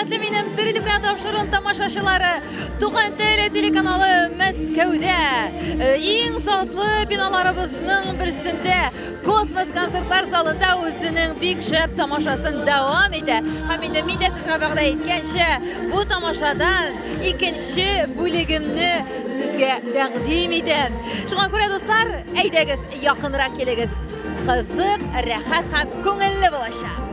Hürmetli benim Seri Dükkan Topşurun tamaşaşıları Tuğan TR telekanalı Moskov'da en saatli binalarımızın birisinde Kosmos konsertlar salında özünün büyük şep tamaşasını devam eder. Hamide ben de sizge bağda etkenşe bu tamaşadan ikinci bölümünü sizge təqdim edem. Şuna göre dostlar, eydegiz, yakınırak kelegiz. Kızık, rahat hem köngülli bulaşaq.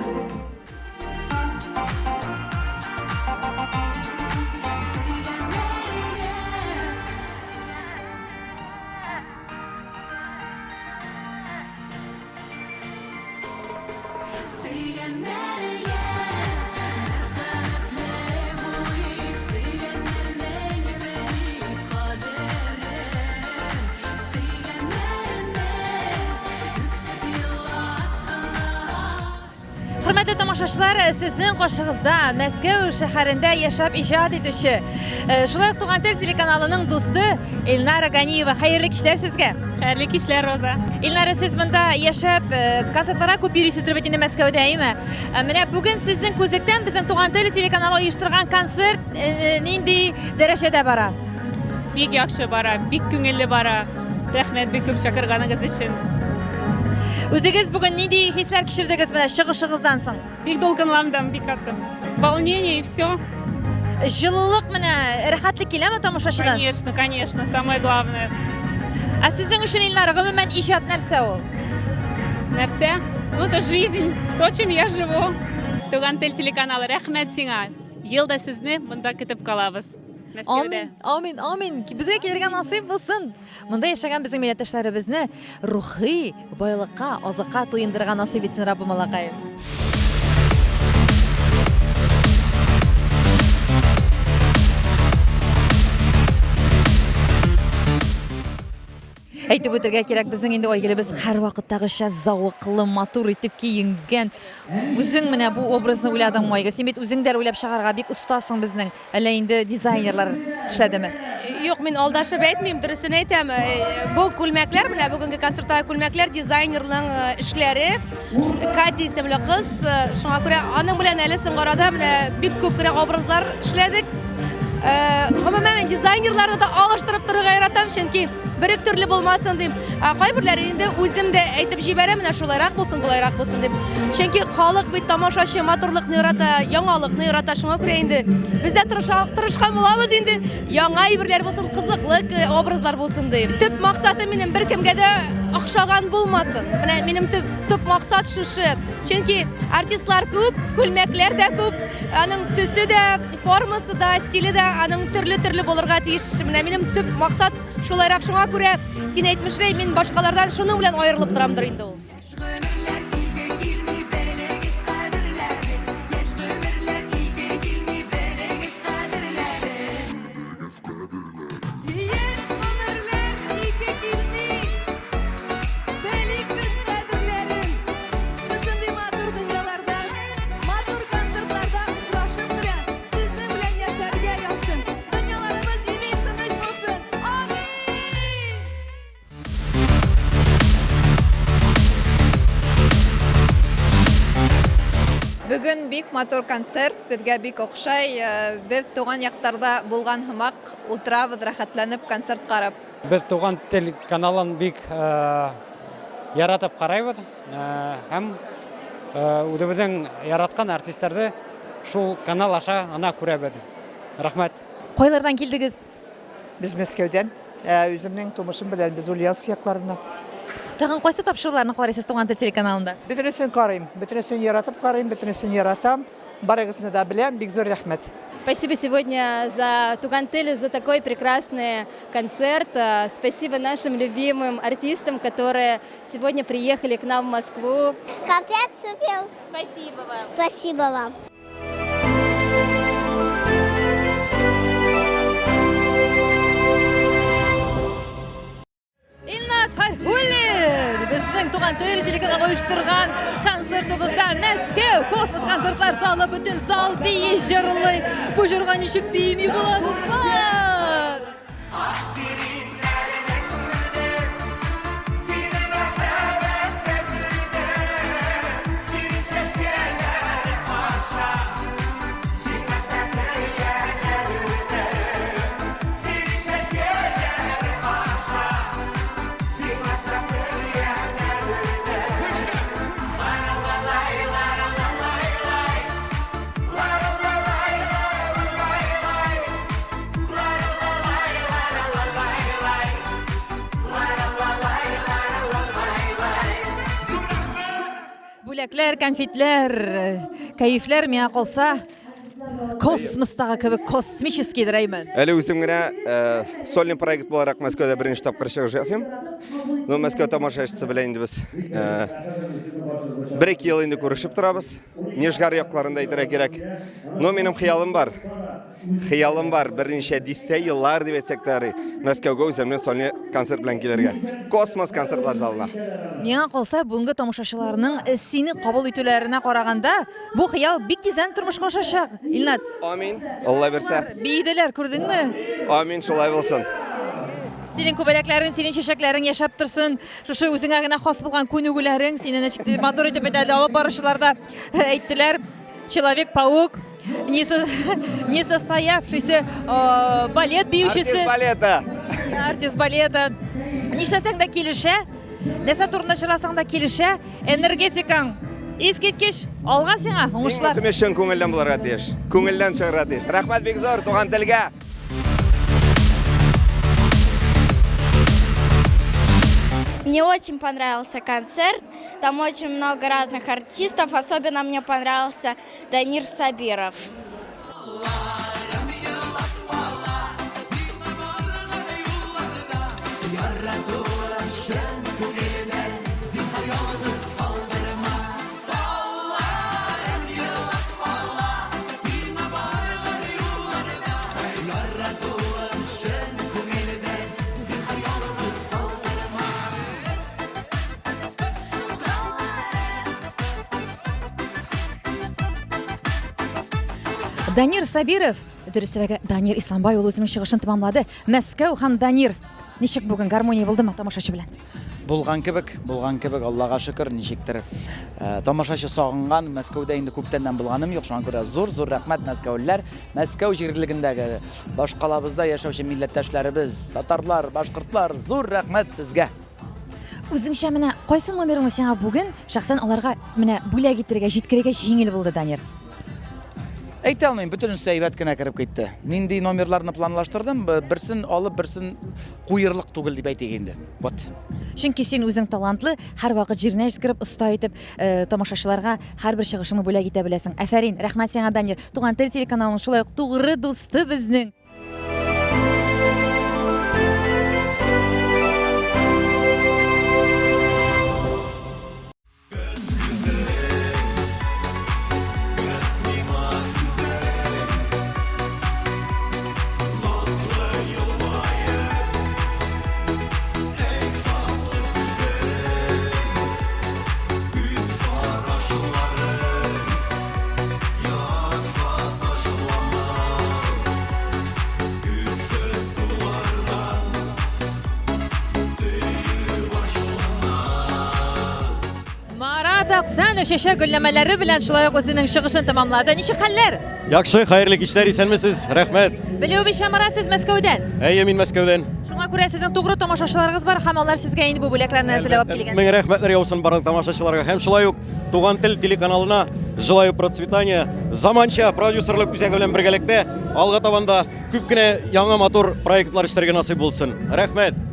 Hürmetli tamaşaçılar, sizin koşuğuzda Moskova şehrinde yaşap icad edişi. Şulayık Tuğan TR telekanalının dostu Elnara Ganiyeva. Hayırlı kişiler sizge. Hayırlı kişiler Roza. Elnara, siz bunda yaşap konsertlara көп бересіз Türbetinde Moskov'da, değil mi? Bugün sizin közükten bizim Tuğan TR telekanalı uyuşturgan konsert nindi derecede bara? Bik yakşı bara, bik köngülli bara. Rahmet bik köp şakırganınız için. Özünüz bugün nindi hisler kişirdiniz mene çıkışınızdan soň? Bik dolkunlandım, bik attım. Волнение и все. Жылылык mene, rahatlık kele mi tamaşaçıdan? Конечно, конечно, самое главное. Sizin için Elnara, gümümen icad nerse ol? Нәрсе? Ну, это жизнь, то, чем я живу. Туган TR телеканалы, рахмет сиңа. Yılda sizni mında kütüp kalabız. Amin, amin, amin. Bizge kelirgen nasip bulsun. Mında yaşagan bizim milletdaşlarыбызны ruhi baylıkka, azıkka toyundırgan nasip etsin Rabbim Allah'ayım. Әйтеп үтәргә кирәк, безнең инде Айгөлебез һәр вакыттагыча зауыклы, матур итеп киенгән. Үзең менә бу образны уйладыңмы, Айгөл? Син бит үзең дә уйлап чыгарга бик остасың безнең. Әллә инде дизайнерлар эшләдеме? Yok, men aldashib aytmayım, dürüstünü aytam. Bu kulmaklar, mana bugungi konsertdagi kulmaklar dizaynerning ishlari. Kati ismli qiz, shunga ko'ra aning bilan hali so'ngarada mana bik ko'pgina obrazlar ishladik. Umuman men dizaynerlarni da alıştırıp turib yaratam, chunki birik turli bo'lmasin deb. Qaybirlari endi o'zim de aytib jibaraman, shularaq bo'lsin, bularaq bo'lsin deb. Chunki xalq bit tomoshachi motorlikni yarata, yangilikni yarata, shunga ko'ra endi bizda tirishgan bo'lamiz endi yangi birlar bo'lsin, qiziqlik obrazlar bo'lsin deb. Tüp maqsadim mening bir kimga da o'xshagan bo'lmasin. Mana mening tüp maqsad shu. Chunki artistlar ko'p, kulmaklar da ko'p, aning tusi da, formasi da, stili da aning turli bo'lirga tiyish. Mana mening tüp maqsad shularaq, shunga ko'ra sen aytmishday men boshqalardan shuning bilan ayrilib turamdir endi u. Bugün bik motor konsert, bizge bik okşay, biz tuğan yaktарда bulgan hımak, ultrabız rahatlanıp konsert qarab. Biz Tuğan telekanalın bik yaratıp qarayбыз. Hem özümüzün yaratkan artistlerdi şu kanal aşağı ana көрәбез. Rahmet. Koylardan kildiniz? Biz Moskov'dan, özümün tomuşum bilen biz Ulyas yaklarından. Tağın qayсы tapşırıqlarını qaraysiz Tuğan TR telekanalında? Bütünesini qarayım, bütünesini yaratıp qarayım, bütünesini yaratam. Barıgısını da bilen, big zor rahmet. Спасибо сегодня за Туган TR, за такой прекрасный концерт. Спасибо нашим любимым артистам, которые сегодня приехали к нам в Москву. Концерт супер. Спасибо вам. Спасибо вам. Bizning Tuğan TR telekanalı uyushtirgan konsertimizda Moskva Kosmos konsertlar zali butun zal bejirli. Bu jirgan nechuk beymi bo'ladinglar? Бүләкләр, конфетләр, кайфләр миңа калса космостагы кебек космический дирәймен. Әле үзем генә сольный проект буларак Мәскәүдә беренче тапкыр чыгыш ясыйм. Ну, Мәскәү тамашачысы белән инде без 1-2 ел инде күрешеп торабыз. Нижгар якларында әйтергә кирәк. Но минем хыялым бар. Хыялым бар берничә дистә еллар дип әйтсәк тә Мәскәүгә үземнең сольный концерт белән килергә. Космос концертлар залына. Миңа калса бүгенге тамашачыларның сине кабул итүләренә караганда, бу хыял бик тиздән тормышка ашачак. Илнат, Амин. Алла берсә. бейделәр күрдеңме? Амин, шулай булсын. Синең күбәләкләрең, синең чәчәкләрең яшәп торсын. Шушы үзеңә генә хас булган күнегүләрең, сине ничек мотор итеп әйтәләр, алып барышыларда әйттеләр. Человек-паук, не состоявшийся балет биючесе. Артист балета. Артист балета. Нишләсәң дә килешә, нәрсә турында чырасаң да килешә, энергетикаң искиткеч алга сиңа уңышлар. Мөхим эшең күңелдән булырга тиеш. Күңелдән чыгарга тиеш. Рәхмәт бик зур туган телгә. Мне очень понравился концерт. Там очень много разных артистов. Особенно мне понравился Данир Сабиров. Данир Сабиров, дөресрәге Данир Исламбай ул үзенең чыгышын тәмамлады. Мәскәү һәм Данир ничек бүгін гармония булдымы тамашачы белән? Булган кебек, Аллага шөкер, ничектер. Тамашачы сагынган, Мәскәүдә инде күптәннән булганым юк, шуңа күрә зур рәхмәт Мәскәүлеләр. Мәскәү җирлегендәге башкалабызда яшәүче милләттәшләребез, татарлар, башкортлар, зур рәхмәт сезгә. Үзеңчә менә кайсы номерыңны сиңа бүген шәхсән аларга менә бүләк итәргә, җиткерергә җиңел булды, Данир? Әйтә алмыйм, бөтенесе әйбәт кенә кереп китте. Нинди номерларны планлаштырдым, берсен алып, берсен куйырлык түгел дип әйтик инде. Вот. Чөнки син үзең талантлы, һәрвакыт җиренә җиткереп, оста итеп, тамашачыларга һәрбер чыгышыңны бүләк итә беләсең. Афәрин, рәхмәт сиңа, Данир. Туган тел телеканалының шулай ук тугры дусты безнең. Аксанов шәшә гөлләмәләре белән шулай ук үзенең чыгышын тәмамлады. Ничек хәлләр? Яхшы, хәерле кичләр, исәнмесез? Рәхмәт. Белүебезчә, сез Мәскәүдән. Әйе, мин Мәскәүдән. Шуңа күрә сезнең тугры тамашачыларыгыз бар һәм алар сезгә инде бу бүләкләрне әзерләп алып килгән. Мең рәхмәтләр яусын барлык тамашачыларга. Һәм шулай ук Туган тел телеканалына желаю процветания, заманча продюсерлык үзәге белән бергәлектә алга табанда күп кенә яңа мотор проектлар эшләргә насыйп булсын. Рәхмәт.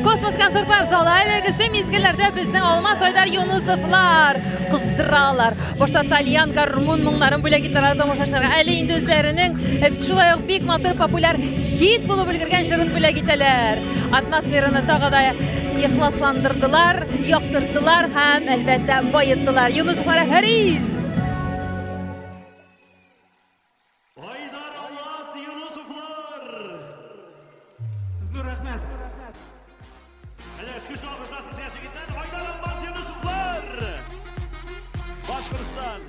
Космос концертлар залы әлегесе мизгелләрдә безнең Алмаз Айдар Юнусовлар кыздыралар. Башта Тальян гармун моңнарын бүләк итәләр тамашачыларга. Әле инде үзләренең шулай ук бик матур популяр хит булып өлгергән җырын бүләк итәләр. Атмосфераны тагы да ихласландырдылар, яктырдылар һәм әлбәттә байыттылар. Юнусовлар Фәрин. Айдар Алмаз Юнусовлар. Зур рәхмәт. Eski alkışlarsınız gerçekten Ayдар Алмаз Юнусовлар. Башкортстан.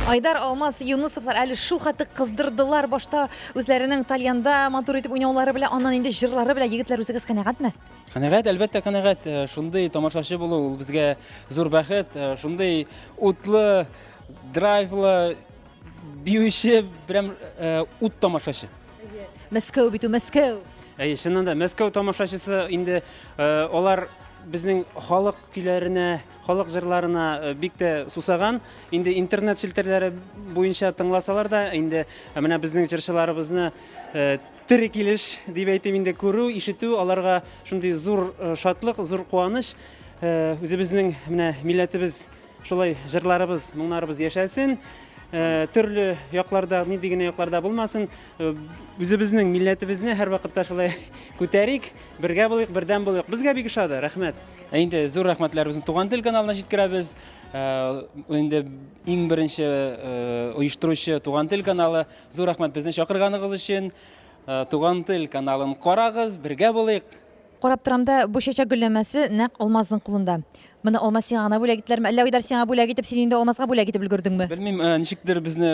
Айдар Алмаз Юнусовлар әле шул хәтле кыздырдылар башта үзләренең Тальянда матур итеп уйнаулары белән, аннан инде җырлары белән егетләр үзегез канәгатьме? Канәгать, әлбәттә канәгать. Шундый тамашачы булу ул безгә зур бәхет. Шундый утлы, драйвлы биюче прям ут тамашачы. Мәскәү бит, Мәскәү. Чыннан да Мәскәү тамашачысы инде алар безнең халык көйләренә, халык җырларына бик тә сусаган. Инде интернет челтәрләре буенча тыңласалар да, инде менә безнең җырчыларыбызны тере килеш дип әйтим инде күрү, ишетү аларга шундый зур шатлык, зур куаныч. Үзебезнең менә милләтебез шулай җырларыбыз, моңнарыбыз яшәсен. Төрле якларда, нинди генә якларда булмасын, үзебезнең милләтебезне һәр вакытта шулай күтәрик, бергә булыйк, бердәм булыйк. Безгә бик ошады, рәхмәт. Инде зур рәхмәтләребезне Туган тел каналына җиткерәбез. Инде иң беренче оештыручы Туган тел каналы, зур рәхмәт безне чакырганыгыз өчен. Туган тел каналын карагыз, бергә булыйк. Карап торамда бу чәчәк гөлләмәсе нәкъ алмазның кулында. Моны алмаз сиңа гына бүләк итләрме? Әллә Айдар сиңа бүләк итеп, син инде алмазга бүләк итеп өлгердеңме? Белмим, ничектер безне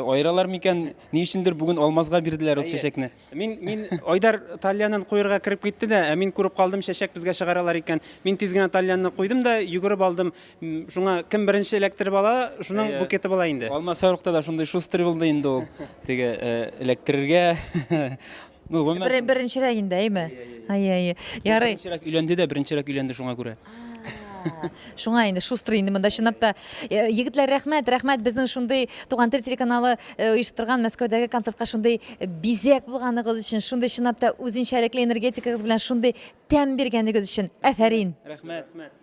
айралар микән, ни өчендер бүген алмазга бирделәр ул чәчәкне. Мин Айдар Таллянын куйырга кирип китте дә, мин күреп калдым чәчәк безгә чыгаралар икән. Мин тиз генә Таллянны куйдым да, йөгереп алдым. Шуңа кем беренче эләктереп ала, шуның букеты була инде. Алмаз сарыкта да шундый шустыр булды инде ул. Теге эләктерергә. Беренчерәк инде, әйме? Ай. Ярый. Беренчерәк өйләнде дә, беренчерәк өйләнде шуңа күрә. Шуңа инде шустыр инде монда чынлап та. Егетләр, рәхмәт безнең шундый Туган тел телеканалы оештырган Мәскәүдәге концертка шундый бизәк булганыгыз өчен, шундый чынлап та үзенчәлекле энергетикагыз белән шундый тәм биргәнегез өчен. Афәрин. Рәхмәт.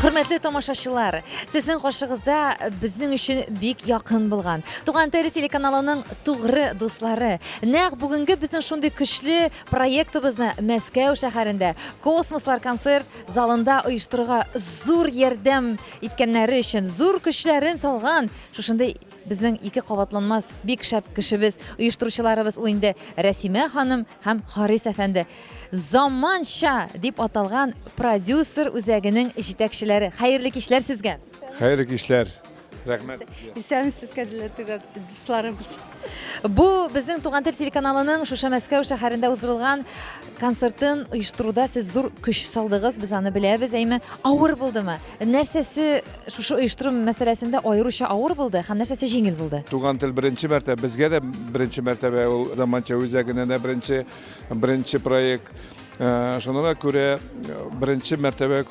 Хөрмәтле тамашачылар, сезнең каршыгызда безнең өчен бик якын булган Туган тел телеканалының тугры дуслары. Нәкъ бүгенге безнең шундый көчле проектыбызны Мәскәү шәһәрендә Космослар концерт залында оештырырга зур ярдәм иткәннәре өчен, зур көчләрен салган шушындый безнең ике кабатланмас бик шәп кешебез, оештыручыларыбыз ул инде Рәсимә ханым һәм Харис әфәнде. Заманча дип аталган продюсер үзәгенең җитәкчеләре. Хәерле кичләр сезгә. Хәерле кичләр. Рәхмәт. Исәмсез кадерле дусларыбыз. Бу безнең Туган тел телеканалының шушы Мәскәү шәһәрендә уздырылган концертын оештыруда сез зур көч салдыгыз, без аны беләбез, әйме. Авыр булдымы? Нәрсәсе шушы оештыру мәсьәләсендә аеруча авыр булды һәм нәрсәсе җиңел булды? Туган тел беренче мәртәбә, безгә дә беренче мәртәбә ул заманча үзәгенә дә беренче проект. Шуңа күрә беренче мәртәбә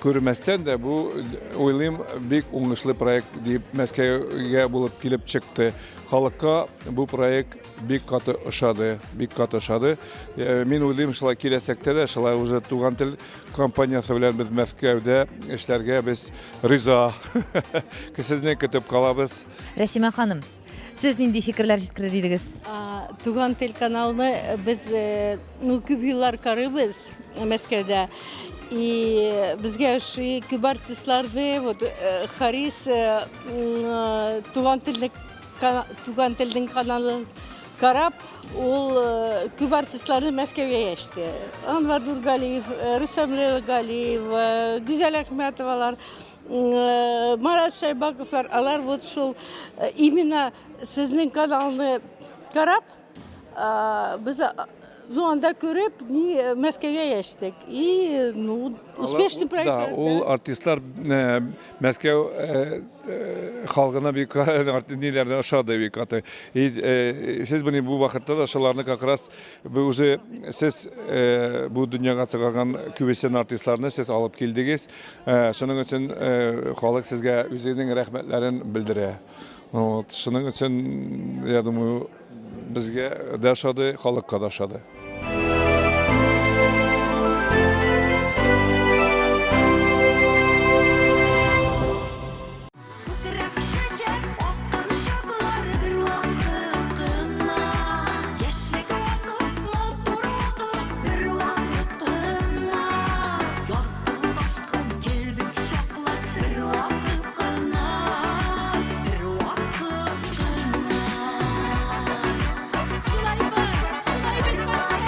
күрмәстән дә бу уйлыйм бик уңышлы проект дип Мәскәүгә булып килеп чыкты. Халыкка бу проект бик каты ошады. Мин уйлыйм, шулай киләсәктә дә, шулай уже Туган тел компаниясы белән без Мәскәүдә эшләргә без риза. Сезне көтеп калабыз. Рәсимә ханым, сез нинди фикерләр җиткерер идегез? Туган тел каналны без күп еллар карыйбыз Мәскәүдә. И безгә ши күп артистларны, вот Харис Туган телнең каналын карап, ул күп артистларны Мәскәүгә яшьте. Анвар Нургалиев, Рөстәм Галиев, Гүзәл Әхмәтовалар, Марат Шайбаковлар, алар вот шул именно сезнең каналны карап, без анда күреп, Мәскәүгә яшьтек. И успешный проект. Да, ул артистлар Мәскәү халкына бик ниләрдә ошады бик каты. Сез бу вакытта да шуларны как раз уже сез бу дөньяга чыгарган күбесен артистларны сез алып килдегез. Шуның өчен халык сезгә үзенең рәхмәтләрен белдерә. Вот, шуның өчен, я думаю, безгә дә ошады, халыкка да ошады. Şulay bitmez.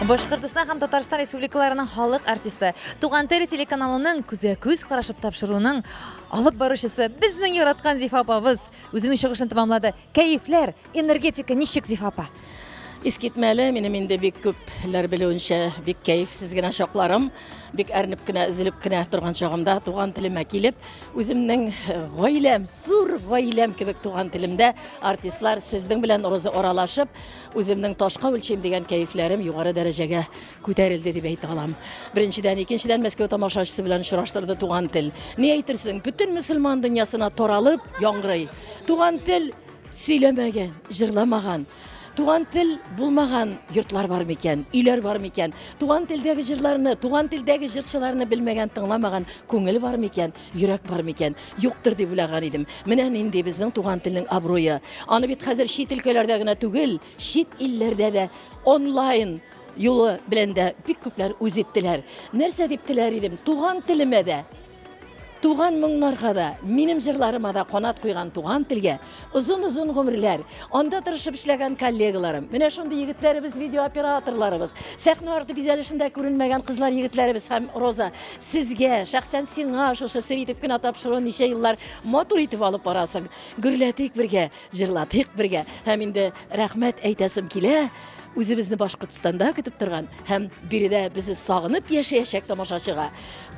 Башкортстан һәм Татарстан Республикаларының халык артисты, Туган тел телеканалының күзгә-күз карашып тапшыруның алып баручысы безнең яраткан Зифа апабыз үзенең чыгышын тәмамлады. Кәефләр, энергетика ничек, Зифа апа? Искитмәле, минем инде бик күпләр белүенчә, бик кәефсез генә шакларым, бик әрнеп кенә, üzülеп кенә торган чагымда туган телемә килеп, үземнең гаиләм, зур гаиләм кебек туган телемдә артистлар сезнең белән оралашып, үземнең ташка үлчәм дигән кәефләрем югары дәрәҗәгә күтәрелде дип әйтә алам. Беренчедән, икенчедән Мәскәү тамашачысы белән очраштырды туган тел. Ни әйтерсең, бөтен мөселман дөньясына таралып яңгырый. Туган тел сөйләмәгән, җырламаган. Туган тел булмаган йортлар бар микән, өйләр бар микән? Туган телдәге җырларны, туган телдәге җырчыларны белмәгән, тыңламаган күңел бар микән, йөрәк бар микән? Юктыр дип уйлаган идем. Менә инде безнең туган телнең абруе. Аны бит хәзер чит өлкәләрдә генә түгел, чит илләрдә дә онлайн юлы белән дә бик күпләр үзеттеләр. Нәрсә дип теләр идем? Туган телемә дә, туган моңнарга да, минем җырларыма да канат куйган туган телгә озын-озын гомерләр, анда тырышып эшләгән коллегаларым, менә шундый егетләребез, видеооператорларыбыз, сәхнә арты бизәлешендә күренмәгән кызлар, егетләребез һәм Роза, сезгә, шәхсән сиңа шушы сер итеп кенә тапшыру ничә еллар матур итеп алып барасың. Гөрләтик бергә, җырлатыйк бергә. Һәм инде рәхмәт әйтәсем килә. Үзебезне Башкортстанда көтеп торган һәм биредә безне сагынып яшәячәк тамашачыга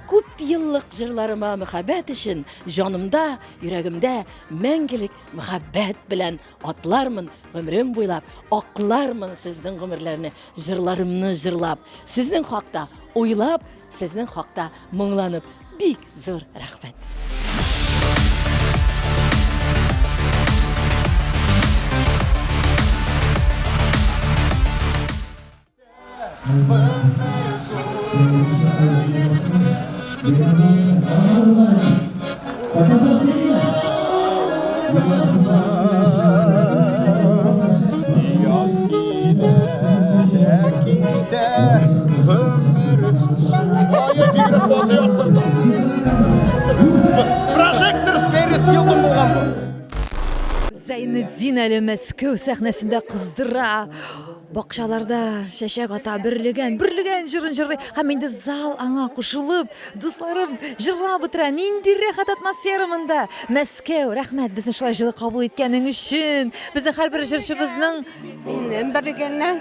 күп еллык җырларыма мәхәббәт өчен җанымда, йөрәгемдә мәңгелек мәхәббәт белән атлармын, гомрем буйлап аклармын сезнең гомерләрне, җырларымны җырлап, сезнең хакта уйлап, сезнең хакта моңланып, бик зур рәхмәт. Зайнетдин әле Мәскәү сәхнәсендә кыздыра. Бакчаларда чәчәк ата берлегән җырын җырлый. Һәм инде зал аңа кушылып, дусларым җырлап утыра. Нинди рәхәт атмосфера монда. Мәскәү, рәхмәт безне шулай җылы кабул иткәнең өчен. Безнең һәрбер җырчыбызның берлегеннән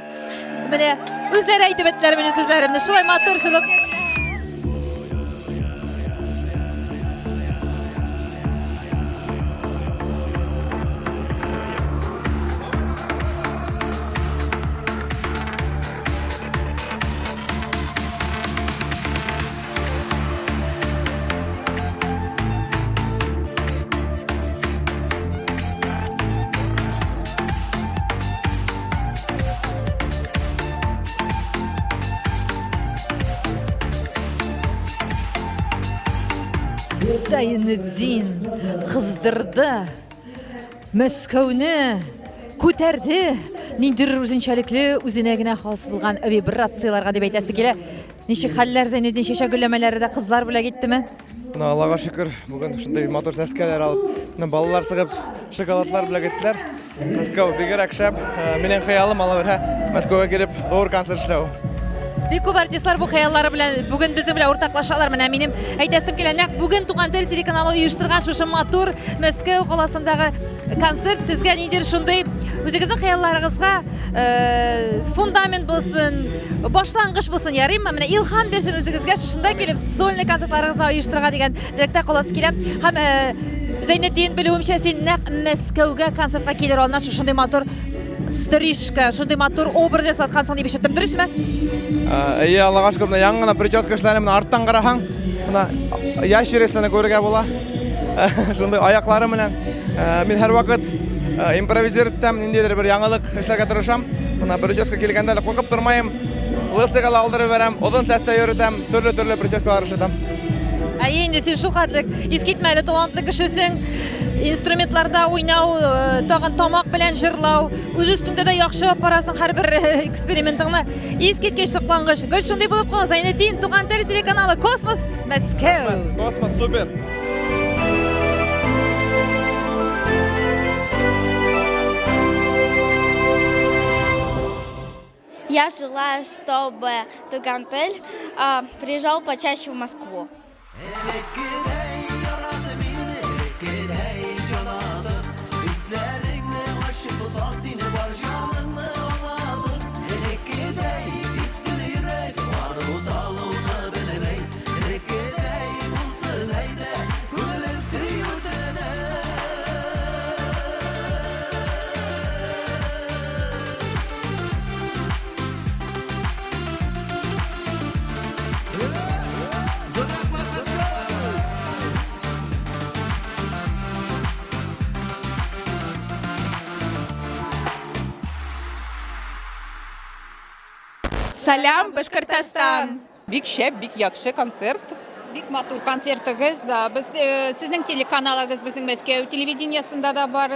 менә үзләре әйтеп әйттеләр минем сүзләремне. Шулай матур җылы. Зайнетдин кыздырды, Мәскәүне күтәрде, ниндидер үзенчәлекле, үзенә генә хас булган вибрацияларга дип әйтәсе килә. Ничек хәлләр, Зайнетдин, чәчәк гөлләмәләре дә кызлар бүләк иттеме? Аллага шөкер, бүген шундый матур сәскәләр алып, балалар сыгып, шоколадлар бүләк иттеләр. Мәскәү бигрәк шәп, минем хыялым ала бирә, Мәскәүгә килеп, зур концерт эшләү. Бик күп артистлар бу хыяллары белән бүген безнең белән уртаклашалар. Менә минем әйтәсем килә, нәкъ бүген Туган тел телеканалы оештырган шушы матур Мәскәү каласындагы концерт сезгә ниндидер шундый үзегезнең хыялларыгызга фундамент булсын, башлангыч булсын, ярыймы? Менә илһам бирсен үзегезгә шушында килеп сольный концертларыгызны оештырырга дигән теләктә каласы килә. Һәм Зайнетдин, белүемчә, син нәкъ Мәскәүгә концертка килер алдыннан шушындый матур стрижка, шундый матур образ ясаткансың дип ишеттем, дөресме? Әйе, Аллага шөкер, менә яңа прическа эшләре, менә арттан карасаң, менә яшересене күрергә була. Шундый аяклары менән мин һәр вакыт импровизер итәм, ниндидер бер яңалык эшләргә тырышам. Менә прическа килгәндә куркып тормайым. Лысыга алдырып берәм, озын сәстә йөртәм, төрле прическалар эшләтәм. Әйе, инде син шулкадәр искитмәле талантлы кешесең. Инструментларда уйнау, тагын тамак белән җырлау, үз өстендә дә яхшы апарасың һәрбер экспериментыңны. Искиткеч соклангыч. Гел шундый булып кал, Зайнетдин, Туган тел телеканалы Космос, Мәскәү. Космос супер. Я желаю, чтобы Тугантель приезжал почаще в Москву. Салям, Башкортостан! Бик шәп, бик яхшы концерт. Бик матур концертыгыз да. Без сезнең телеканалыгыз безнең Мәскәү телевидениесында да бар.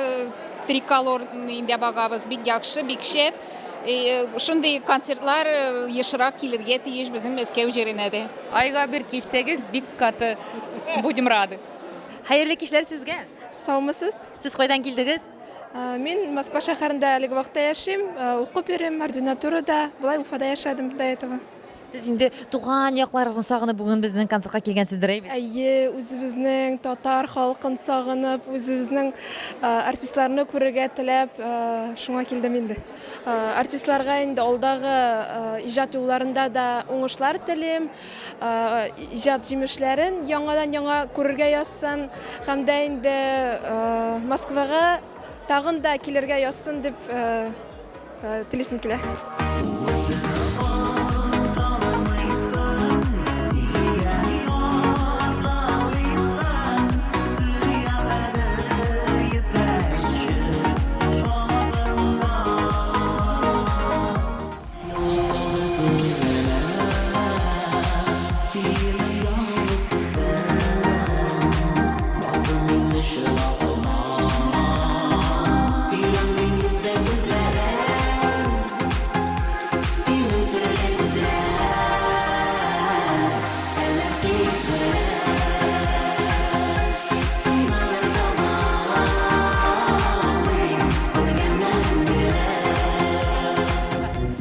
Триколор инде багабыз бик яхшы, бик шәп. Шундый концертлар ешрак килергә тиеш безнең Мәскәү җиренә дә. Айга бер килсәгез, бик каты. Будем рады. Хәерле кичләр сезгә. Саумысыз? Сез кайдан килдегез? Мин Москва шәһәрендә әлеге вакытта яшим, укып йөрим, ординатурада, булай Уфада яшәдем до этого. Сез инде туган якларыгызны сагынып бүген безнең концертка килгәнсездер бит. Әйе, үзебезнең татар халкын сагынып, үзебезнең артистларны күрергә теләп, шуңа килдем инде. Артистларга инде алдагы иҗат юлларында да уңышлар телим, иҗат җимешләрен яңадан-яңа күрергә язсын, һәм дә инде Москвага тагын да килергә язсын дип телисем килә.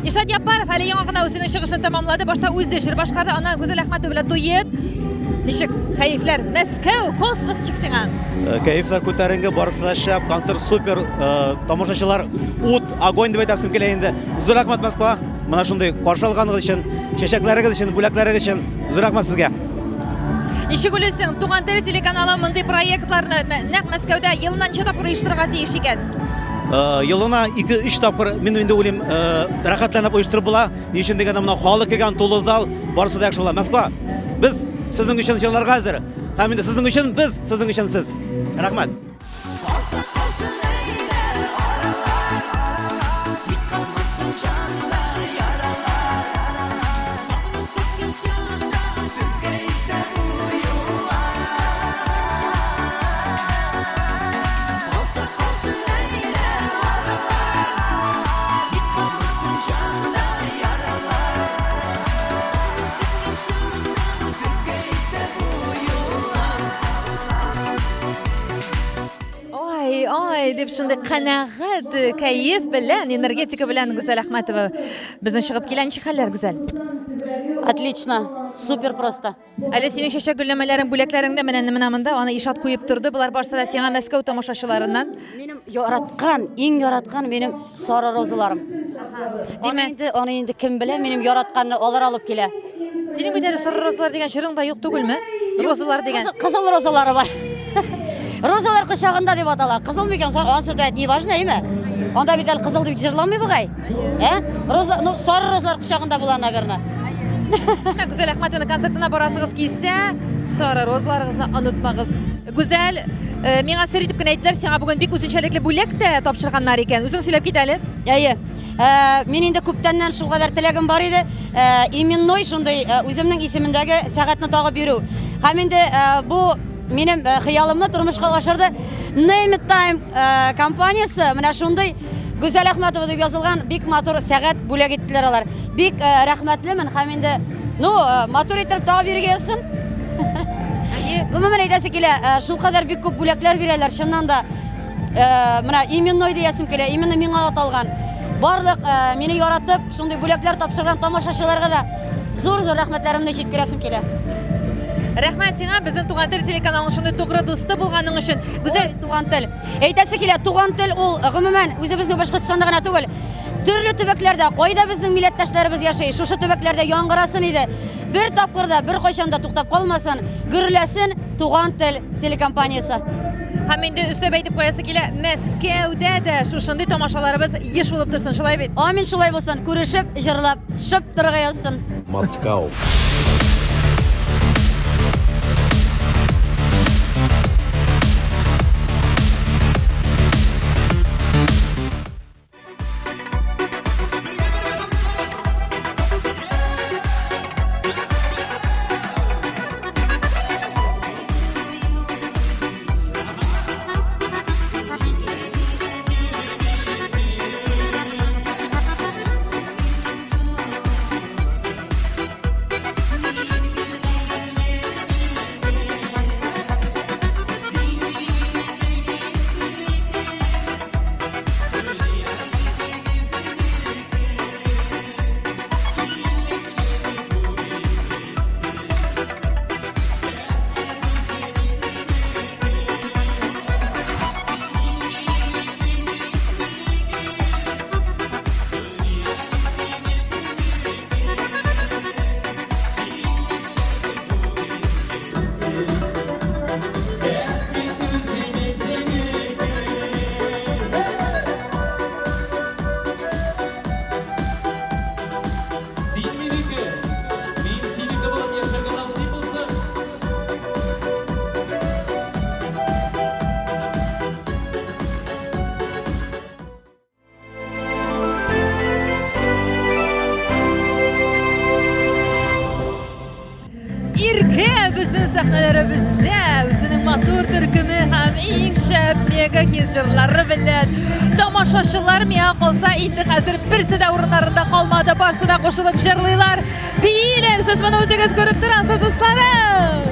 Ишат Япаров әле яңа гына үзенең чыгышын тәмамлады. Башта үзе җыр башкарды, ана Гүзәл Әхмәтова белән дуэт. Ничек кайфлар? Мәскәү, космос чиксеңа. Кайфлар күтәренге, барысы да шәп, концерт супер, тамашачылар ут, огонь дип әйтәсем килә инде. Зур рәхмәт Москва. Менә шундый каршы алганыгыз өчен, чәчәкләрегез өчен, бүләкләрегез өчен зур рәхмәт сезгә. Ничек уйлыйсың, Туган тел телеканалы мондый проектларны нәкъ Мәскәүдә елына ничә тапкыр оештырырга тиеш икән? Елына 2-3 тапкыр мин инде уйлыйм, рәхәтләнеп оештырып була. Ни өчен дигәндә менә халык килгән тулы зал, барысы да яхшы була. Москва, без сезнең өчен җырларга хәзер. Һәм инде сезнең өчен без, сезнең өчен сез. Рәхмәт. Ай, дип шундый канәгать, кайф белән, энергетика белән Гүзәл Әхмәтова безнең чыгып килә. Ничек хәлләр, Гүзәл? Отлично, супер просто. Әле синең чәчәк гөлләмәләрең, бүләкләреңдә менә монда, аны Ишат куеп торды. Булар барсы да сиңа Мәскәү тамашачыларыннан. Минем яраткан, иң яраткан минем сары розаларым. Аны инде кем белә, минем яратканны алар алып килә. Синең бит әле сары розалар дигән җырың да юк түгелме? Розалар дигән. Кызыл розалары бар. Розалар кочагында дип атала. Кызыл микән, ансы да не важно, әйме? Анда бит әле кызыл дип җырламый бугай. Роза, ну сары розалар кочагында була, наверное. Гүзәл Әхмәтованың концертына барасыгыз килсә, сары розаларыгызны онытмагыз. Гүзәл, миңа сер итеп кенә әйттеләр, сиңа бүген бик үзенчәлекле бүләк тә тапшырганнар икән. Үзең сөйләп кит әле. Әйе. Мин инде күптәннән шул кадәр теләгем бар иде. Именной шундый үземнең исемендәге сәгатьне тагып йөрү. Һәм инде бу минем хыялымны тормышка ашырды. Name It Time компаниясы менә шундый Гүзәл Әхмәтова дип язылган бик матур сәгать бүләк иттеләр алар. Бик рәхмәтлемен һәм инде матур итеп тагып йөргә язсын. Гомумән әйтәсе килә, шул кадәр бик күп бүләкләр бирәләр, чыннан да. Менә именной диясем килә, именно миңа аталган. барлык мине яратып, шундый бүләкләр тапшырган тамашачыларга да зур рәхмәтләремне җиткерәсем килә. Рәхмәт сиңа, безнең Туган тел телеканалының шундый тугры дусты булганың өчен. Гүзәл туган тел. Әйтәсе килә, туган тел ул гомумән үзебезнең Башкортстанда гына түгел. Төрле төбәкләрдә, кайда безнең милләттәшләребез яши, шушы төбәкләрдә яңгырасын иде. Бер тапкырда, бер кайчан да туктап калмасын, гөрләсен Туган тел телекомпаниясе. Һәм инде өстәп әйтеп куясы килә, Мәскәүдә дә шушындый тамашаларыбыз еш булып торсын, шулай бит. Амин, шулай булсын. Күрешеп, җырлап, шып торырга язсын. Москва. Bizning sahnalarimizda o'zining motor turkumi ham eng shab mega hit jurlari bilan tomoshachilar menga qolsa endi hozir birsida o'rinlarida qolmadi, barsida qo'shilib jurlaylar. Biylar, siz buni o'zingiz ko'rib turasiz do'stlarim.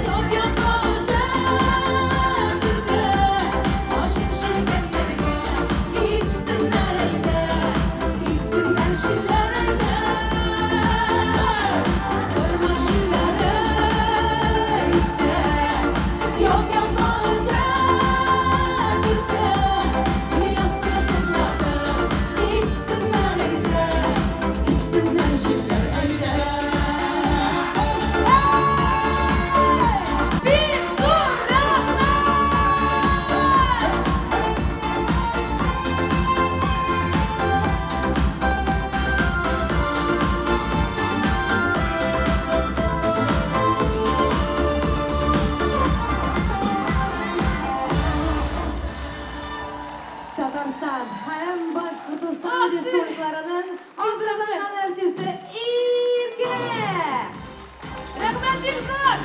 Tatarstan hem Bashkortoston Respublikalarının azrazagan artisti İrke. Rahmat Bimzor.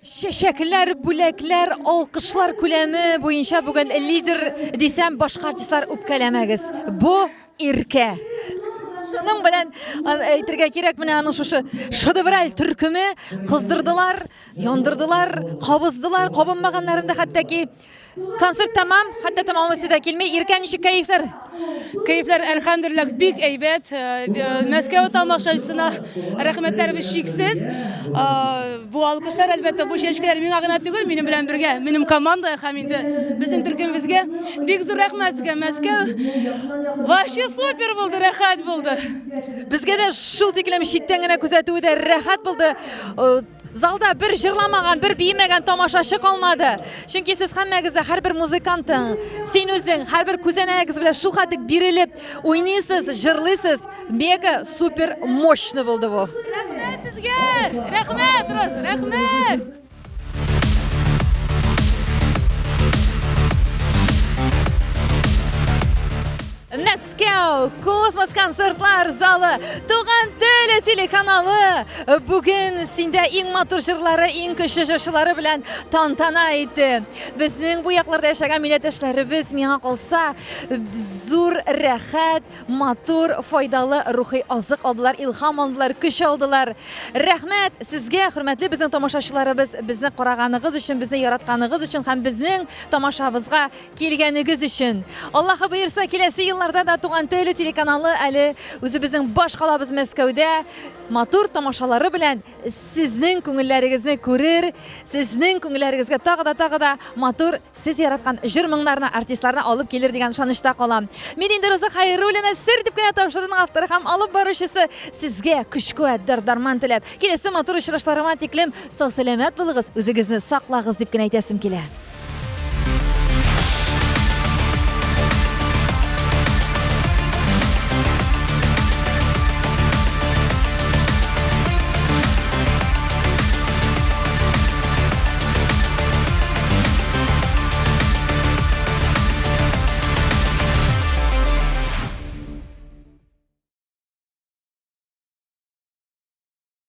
Şeşekler, бүләкләр, алкышлар күләме буенча бүген лидер дисәм башка артистлар үпкәләмәгез. Бу Иркә. Шуның белән әйтергә кирәк, менә аның шушы шедевраль төркеме кыздырдылар, яндырдылар, кабыздылар, кабынмаганнарын да хәтта konser tamam, hatta tamamısı da kelmey. İrken nişik keyifler? Keyifler elhamdülillah big eybet. Moskova tamaşaçısına rahmetlerimiz şiksiz. Bu alkışlar elbette bu şeşkeler min ağına tügül benim bilen birge. Benim komanda haminde bizim Türkümüzge big zor rahmetizge Moskova. Vahşi super buldu, rahat buldu. Bizge de şul tekilem şitten gene күзәтүе de rahat buldu. Залда bir jırlamagan, bir biyemegen tamaşaçı kalmadı. Çünkü siz hemmegizde her bir muzikantın, sen özün, her bir kuzeneğiz bile şul hatık birilip, oynaysız, jırlısız, mega super moşnu buldu bu. Rahmet sizge, rahmet Rus, rahmet. Мәскәү Космос концертлар залы Туган тел телеканалы бүген синдә иң матур җырлары, иң көчле җырчылары белән тантана итте. Безнең бу якларда яшәгән милләттәшләребез миңа калса зур рәхәт, матур, файдалы рухи азык алдылар, илһам алдылар, көч алдылар. Рәхмәт сезгә, хөрмәтле безнең тамашачыларыбыз, безне караганыгыз өчен, безне яратканыгыз өчен һәм безнең тамашабызга килгәнегез өчен. Аллаһы боерса, киләсе ел елларда да Туган теле телеканалы әле үзебезнең баш калабыз Мәскәүдә матур тамашалары белән сезнең күңелләрегезне күрер, сезнең күңелләрегезгә тагы да матур сез яраткан җыр-моңнарны, артистларны алып килер дигән ышанычта калам. Мин инде Роза Хәйруллина сер дип кенә тапшыруның авторы һәм алып баручысы сезгә көч-куәт, дар-дарман теләп, киләсе матур очрашларыма тиклем сау-сәламәт булыгыз, үзегезне саклагыз дип кенә әйтәсем килә.